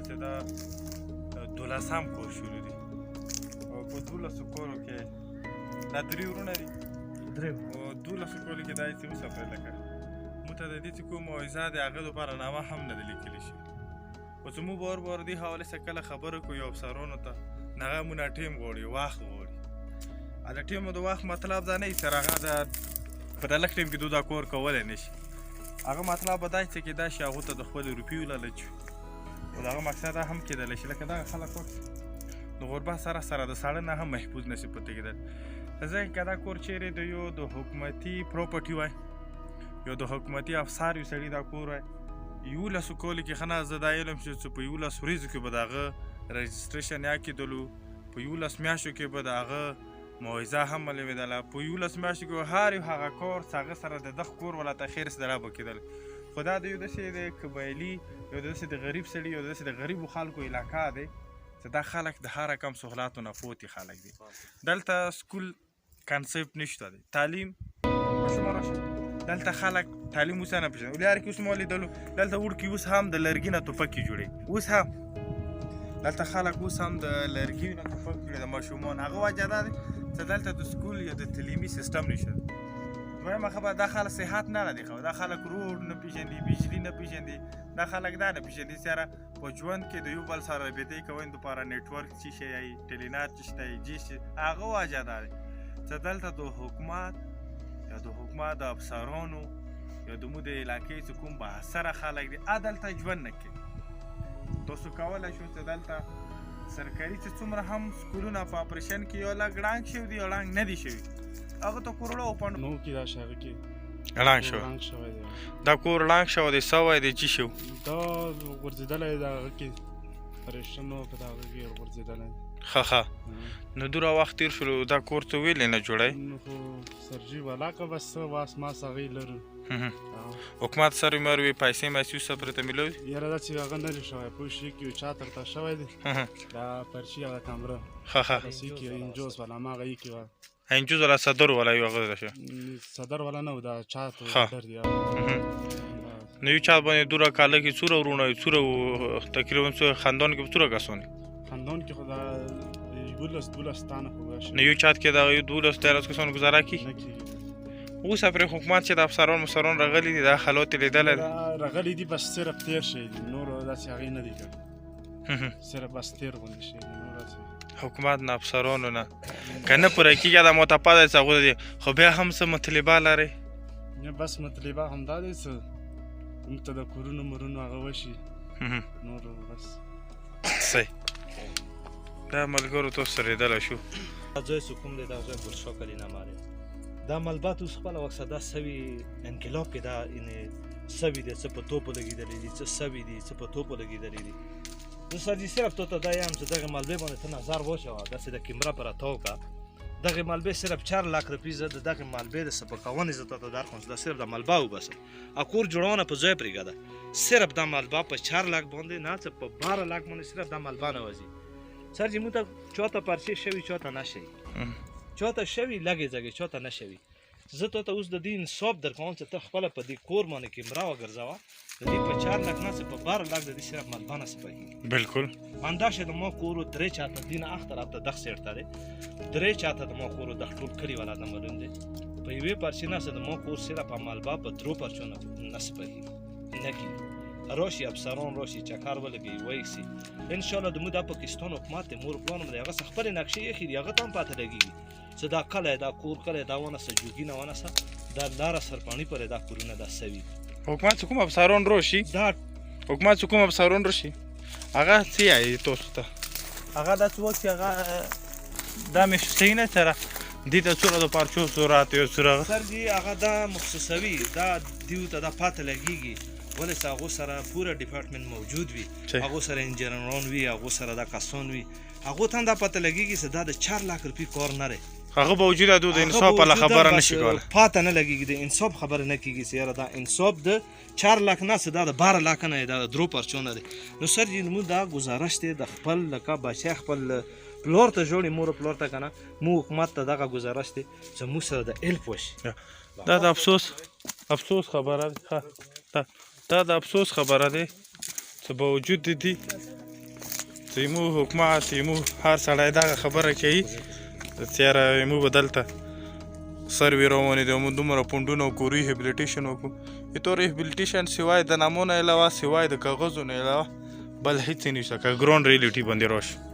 چې دا 12ام کور شروع دی او په 12 کورو کې دا 3 ورونه دي او 12 کورو کې دا چې وسفر لکه موته د دې چې کوم موعظه دی هغه لپاره نامه هم نه لیکلی شي خو چې موږ بار دې حوالې څخه کله خبرې کوو یو افسرانو ته هغه مونږ ټیم غواړي وخت غواړي د ټیمو د وخت مطلب دا نه وي چې هغه په دا لږ ټیم کې دا کور کولی نه شي هغه مطلب به دا چې کېدای شي هغو ته د خپلو روپیو لالچ وي خو د هغه مقصد هم کېدلی شي لکه دغه خلک د غربت سره د ساړه نه هم محفوظ نشي پاتې کېدل ځکه که دا کور چیرې د یو د حکومتي پروپرټي وای یو د حکومتي افسر یو سړي دا کور وای 11 کالو کې ښه نه زه دا علم چې په 11 ورځو کې به د هغه رجسټریشن یا کېدلو په 11 میاشتو کې به د هغه موعظه هم ولوېدله په 11 میاشتو کې هر یو هغه کار چې هغه سره د دغه کور ولا ته خیر سره به کېدل خو دا د یو داسې د قبایلي یو داسې د غریب سړي یو داسې د غریبو خلکو علاقه دی چې دا خلک د هر رقم سهولاتو نه فوتي خلک دي دلته سکول کنسپټ نشته دی تعلیم دلته خلک تعلیم اوس نه پېژني ولې هر کې اوس مو لیدلو دلته وړکي اوس هم د لرګي نه ټوپکې جوړوي اوس هم دلته خلک اوس هم د لرګي نه ټوپک جوړوي د ماشومان هغه وجه دا دی چې دلته د سکول یا د تعلیمي سیستم نشته دویمه خبره دا خلک صحت نه لري خو دا خلک روډ نه پېژني بجلي نه پېژني دا خلک دا نه پېژني سره په ژوند کې د یو بل سره رابطې کوي دپاره نیټورک څه شی وي ټلینات څه شی جي شي هغه وجه دا دی چې دلته د حکومت یا د حکومت د افسرانو یا د مو د علاقې چې کوم بااثره خلک دي دلته ژوند نه کوي تاسو کولی شو چې دلته سرکاري چې څومره هم سکولونه په اپریشن کې یو لږ ړنګ شوي دي یو ړنګ نه دي شوي هغه ته کورونه وپنډ نو کې دا شهر کې ړنګ شوی دا کور ړنګ شوی دی سوی دی چې شو دا غورځېدلی دا هغه کې پریشنو په دا هغه کې غورځېدلی ښه نو دوره وخت تېر شولو دا کور ته ویلې نه جوړی نو خو سرجي ولاکه بس واس ماس هغې لرو حکومت سره مروي پیسې مایسي سفر ته ملوي یاره دا چې هغه نه دی شوی پوه شي کې یو چا ترته شوی دی دا پرچي هغه کمره ښه بس یې کې انجوز والا هماغه یې کې وه انجوز والا صدر والا یو هغه شو صدر والا نه و دا چا ته در دی نو یو چا باندې دوره کاله کې څوره ورونه څوره تقریبا څوره خاندان کې څوره کسان خاندان کې خو دا 12 تانه خو نو یو چات کې دا یو 12 کسان گزاره کی اوس پر حکومت چې د افسران مسران راغلي دي دا حالات لیدل راغلي دي بس صرف تیر شي نور داسې هغې نه دي کړ صرف بس تیر غوندې شي نور داسې حکومت نه افسرانو نه که نه پوره کېږي دا متپاده چې هغوی دي خو بیا هم څه مطلبه لرئ بس مطلبه همدا دی څه موږ ته د کورونو مرونو هغه وشي نور بس صحیح دا ملګرو تاسو سره لیدلی شو ځای چې کوم دی دا ځای پر شکل یې نه ماري دا ملبات اوس خپله وخت دا سوي انقلاب کې دا سوي دی څه په توپو لګېدلي دي څه سوي دي څه په توپو لګېدلي دي زه سر جي صرف تا ته دا یم چې دغې ملبې باندې ته نظر واچوه داسې د کیمره په راتاو کړه دغې ملبې صرف 4 لاک روپۍ زه د دغې ملبې د سپکونې زه تا ته درکړم چې دا صرف د ملبه وباسم کور جوړونه په ځای پرېږده صرف دا ملبه په 4 لاک باندې نه څه په 12 لاک باندې صرف دا ملبه نه وځي سر جي موږ ته چاته پرچې شوي چاته نه شوي چاته شوي لږې ځږې چاته نه شوي زه تا ته اوس د دې انصاف درکوم چې ته خپله په دې کور باندې کیمره وګرځوه د دې په 4 لاک نه په 12 لاک د دې صرف ملبه نه سپکېږي بالکل انداشه د ما کورو 3 چاته دین اختر هفته دغ سیټ دی 3 چاته د ما کورو د ټول کلی والا د معلوم دی په یوې پرچې نه د ما کور صرف په ملبه په 3 پرچو نه سپکېږي نه کېږي راشي افسران راشي چکر ولګي وایسي ان شاء الله د مو د پاکستان حکومت مور پلان مې هغه خپل نقشې یې خېری هغه تام پاتې لګي چې دا کله دا کور کله دا ونه سجوګي نه ونه سه دا لار سرپانی پر دا کورونه دا سوي حکومت کوم افسران راشي دا حکومت کوم افسران راشي هغه څه یې تاسو ته هغه د څه وخت هغه دا مې شتینه سره دې ته څوره د پارچو صورت یو سره سر جی هغه دا مخصوصوي دا دیو ته دا پاتې لګيږي ولې هغه سره پوره ډپارټمنټ موجود وي هغه سره انجینران وي هغه سره دا کسان وي هغه ته دا پته لګيږي چې دا د 4 لاک روپۍ کار نه لري هغه باوجود د انصاف په خبره نشي کولای پاته نه لګيږي د انصاف خبره نه کیږي چې یاره دا انصاف د 4 لاک نه دا د 12 لاک نه دا 2 پرچو نه دی نو سر جی مو دا گزارش دی د خپل لکه بچی خپل پلور ته جوړي مور پلور ته کنه مو حکومت ته دغه گزارش دی چې مو سره د الف وشي دا د افسوس خبره ده دا د افسوس خبره ده چې باوجود دي زموږ حکومت زموږ هر سړی دغه خبره کوي چې یاره موږ به دلته سروې روانې دي موږ دومره پونډونه وکړو ریهیبلیټیشن وکړو تو ریهیبلیټیشن سوای د نامو نه علاوه سوای د کاغذو نه علاوه بل هیڅ نشته که ګراوند ریالټي باندې راشي